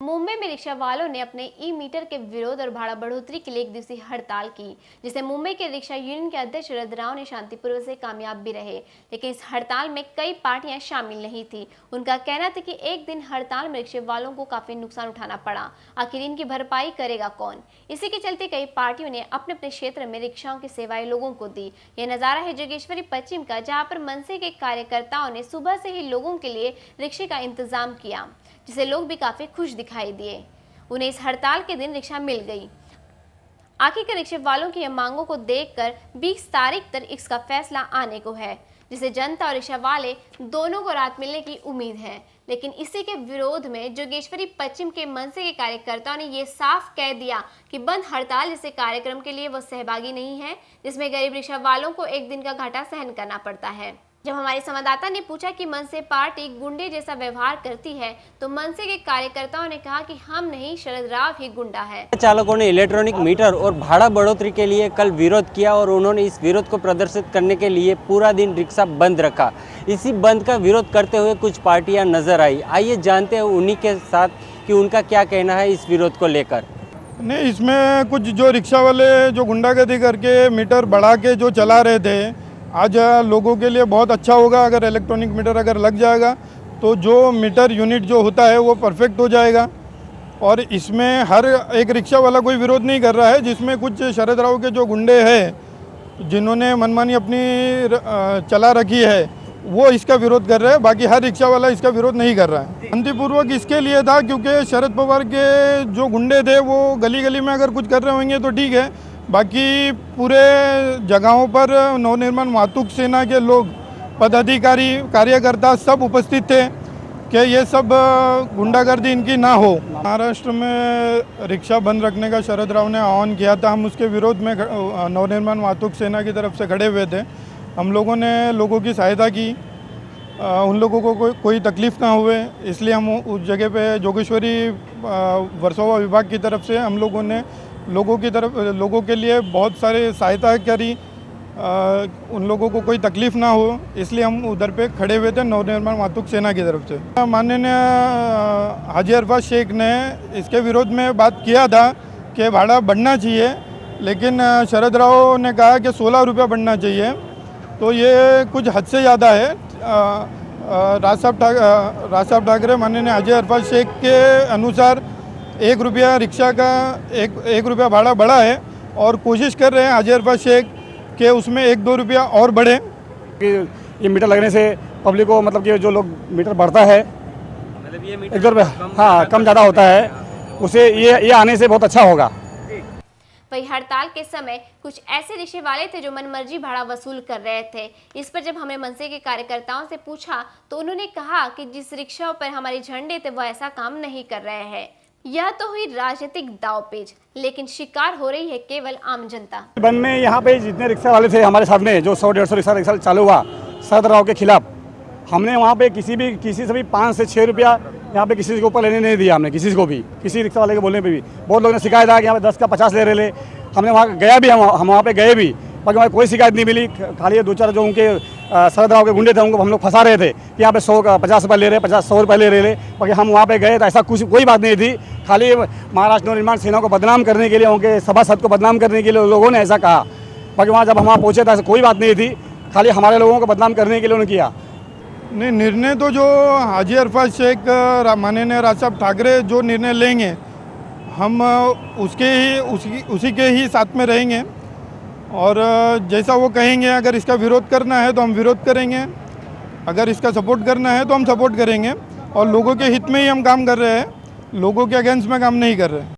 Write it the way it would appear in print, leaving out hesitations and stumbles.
मुंबई में रिक्शा वालों ने अपने ई मीटर के विरोध और भाड़ा बढ़ोतरी के लिए एक दिवसीय हड़ताल की, जिसे मुंबई के रिक्शा यूनियन के अध्यक्ष शरद राव ने शांतिपूर्वक से कामयाब भी रहे। लेकिन इस हड़ताल में कई पार्टियां शामिल नहीं थी। उनका कहना था कि एक दिन हड़ताल में रिक्शा वालों को काफी नुकसान उठाना पड़ा, आखिर इनकी भरपाई करेगा कौन। इसी के चलते कई पार्टियों ने अपने अपने क्षेत्र में रिक्शाओं की सेवाएं लोगों को दी। यह नजारा है जोगेश्वरी पश्चिम का, जहाँ पर मनसे के कार्यकर्ताओं ने सुबह से ही लोगों के लिए रिक्शे का इंतजाम किया, जिसे लोग भी काफी खुश दिखाई दिए। उन्हें इस हड़ताल के दिन रिक्शा मिल गई। आखिरकार रिक्शे वालों की मांगों को देखकर 20 तारीख तक इसका फैसला आने को है, जिसे जनता और रिक्शा वाले दोनों को राहत मिलने की उम्मीद है। लेकिन इसी के विरोध में जोगेश्वरी पश्चिम के मनसे के कार्यकर्ताओं ने ये साफ कह दिया कि बंद हड़ताल जैसे कार्यक्रम के लिए वो सहभागी नहीं है, जिसमें गरीब रिक्शा वालों को एक दिन का घाटा सहन करना पड़ता है। जब हमारे संवाददाता ने पूछा कि मनसे पार्टी गुंडे जैसा व्यवहार करती है, तो मनसे के कार्यकर्ताओं ने कहा कि हम नहीं, शरद राव ही गुंडा है। चालकों ने इलेक्ट्रॉनिक मीटर और भाड़ा बढ़ोतरी के लिए कल विरोध किया और उन्होंने इस विरोध को प्रदर्शित करने के लिए पूरा दिन रिक्शा बंद रखा। इसी बंद का विरोध करते हुए कुछ पार्टियां नजर आई। आइए जानते हैं उन्हीं के साथ कि उनका क्या कहना है इस विरोध को लेकर। नहीं, इसमें कुछ जो रिक्शा वाले जो गुंडागर्दी करके मीटर बढ़ा के जो चला रहे थे, आज लोगों के लिए बहुत अच्छा होगा। अगर इलेक्ट्रॉनिक मीटर अगर लग जाएगा तो जो मीटर यूनिट जो होता है वो परफेक्ट हो जाएगा। और इसमें हर एक रिक्शा वाला कोई विरोध नहीं कर रहा है। जिसमें कुछ शरद राव के जो गुंडे हैं जिन्होंने मनमानी अपनी चला रखी है, वो इसका विरोध कर रहे हैं। बाकी हर रिक्शा वाला इसका विरोध नहीं कर रहा है। शांतिपूर्वक इसके लिए था क्योंकि शरद पवार के जो गुंडे थे वो गली गली में अगर कुछ कर रहे होंगे तो ठीक है, बाकी पूरे जगहों पर नवनिर्माण मातुक सेना के लोग, पदाधिकारी, कार्यकर्ता सब उपस्थित थे कि ये सब गुंडागर्दी इनकी ना हो। महाराष्ट्र में रिक्शा बंद रखने का शरद राव ने आह्वान किया था। हम उसके विरोध में नवनिर्माण मातुक सेना की तरफ से खड़े हुए थे। हम लोगों ने लोगों की सहायता की, उन लोगों को कोई तकलीफ़ ना हुए, इसलिए हम उस जगह पे जोगेश्वरी वर्सोवा विभाग की तरफ से हम लोगों ने लोगों के लिए बहुत सारे सहायता करी। उन लोगों को कोई तकलीफ़ ना हो, इसलिए हम उधर पे खड़े हुए थे नवनिर्माण मातुक सेना की तरफ से। माननीय हाजी अरफात शेख ने इसके विरोध में बात किया था कि भाड़ा बढ़ना चाहिए, लेकिन शरद राव ने कहा कि 16 रुपया बढ़ना चाहिए। तो ये कुछ हद से ज़्यादा है। राज साहब ठाकरे माननीय हाजी अरफात शेख के अनुसार 1 रुपया रिक्शा का एक रुपया भाड़ा बढ़ा है और कोशिश कर रहे हैं हाजी अरफात शेख कि उसमें 1-2 रुपया और बढ़े। ये मीटर लगने से पब्लिक को, मतलब कि जो लोग मीटर बढ़ता है, मतलब ये मीटर 1-2 रुपया हाँ कम ज़्यादा होता है, उसे ये आने से बहुत अच्छा होगा। वही हड़ताल के समय कुछ ऐसे रिक्शे वाले थे जो मनमर्जी भाड़ा वसूल कर रहे थे। इस पर जब हमने मनसे के कार्यकर्ताओं से पूछा तो उन्होंने कहा कि जिस रिक्शा पर हमारे झंडे थे वो ऐसा काम नहीं कर रहे हैं। यह तो हुई राजनीतिक दांवपेच, लेकिन शिकार हो रही है केवल आम जनता। बंद में यहाँ पे जितने रिक्शा वाले थे हमारे साथ में, जो 100-150 रिक्शा चालू हुआ शरद राव के खिलाफ, हमने वहाँ पे किसी से भी 5 से 6 रुपया यहाँ पे किसी के ऊपर लेने नहीं दिया। हमने किसी को भी, किसी रिक्शा वाले के बोलने पे भी बहुत लोगों ने शिकायत आ कि यहाँ पे 10 का 50 ले रहे। हमने वहाँ गया भी, हम वहाँ पे गए भी, बाकी वहाँ कोई शिकायत नहीं मिली। खाली 2-4 जो उनके शरद राव के गुंडे थे उनको हम लोग फंसा रहे थे कि यहाँ पे 100 का 50 रुपये ले रहे, 100 रुपये ले रहे। बाकी हम वहाँ पे गए तो ऐसा कोई बात नहीं थी। खाली महाराष्ट्र नवनिर्माण सेना को बदनाम करने के लिए, उनके सभासद को बदनाम करने के लिए लोगों ने ऐसा कहा। बाकी वहाँ जब हम वहाँ पहुँचे तो ऐसा कोई बात नहीं थी, खाली हमारे लोगों को बदनाम करने के लिए उन्होंने किया। नहीं, निर्णय तो जो हाजी अरफात शेख माननीय राज साहब ठाकरे जो निर्णय लेंगे, हम उसी के ही साथ में रहेंगे। और जैसा वो कहेंगे, अगर इसका विरोध करना है तो हम विरोध करेंगे, अगर इसका सपोर्ट करना है तो हम सपोर्ट करेंगे। और लोगों के हित में ही हम काम कर रहे हैं, लोगों के अगेंस्ट में काम नहीं कर रहे हैं।